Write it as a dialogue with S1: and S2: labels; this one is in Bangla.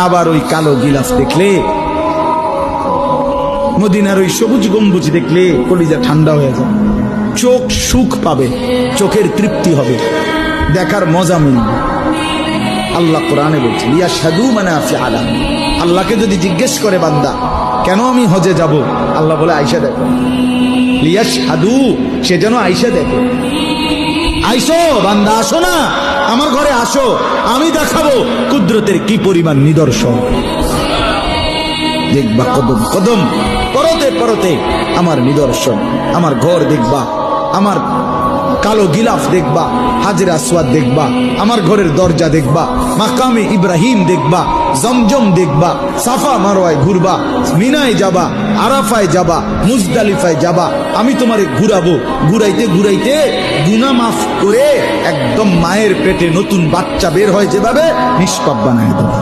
S1: কাবার ওই কালো গিলাফ দেখলে, মদিনার ওই সবুজ গম্বুজ দেখলে কলিজা ঠান্ডা হয়ে যায়, চোখ সুখ পাবে, চোখের তৃপ্তি হবে, দেখার মজা মিলবে। আল্লাহ কোরআনে বলছে ইয়াশহাদু মানাফিআ লাহুম। আল্লাহকে যদি জিজ্ঞেস করে বান্দা কেন আমি হজে যাব, আল্লাহ বলে আয়েশা দেখো, লিয়াশহাদু, সে যেন আয়েশা দেখে। আইসো বান্দা, আসো না আমার ঘরে, আসো, আমি দেখাবো কুদরতের কি পরিমাণ নিদর্শন। দেখবা কদম কদম, পরতে পরতে আমার নিদর্শন, আমার ঘর দেখবা, আমার কালো গিলাফ দেখবা, হাজরে আসওয়াদ দেখবা, আমার ঘরের দরজা দেখবা, মাকামে ইব্রাহিম দেখবা, জমজম দেখবা, সাফা মারওয়ায় ঘুরবা, মিনায় যাবা, আরাফায় যাবা, মুজদালিফায় যাবা, আমি তোমারে ঘুরাবো, ঘুরাইতে ঘুরাইতে গুনাহ মাফ করে একদম মায়ের পেটে নতুন বাচ্চা বের হয় যেভাবে, নিষ্পাপ বানায় দেবো।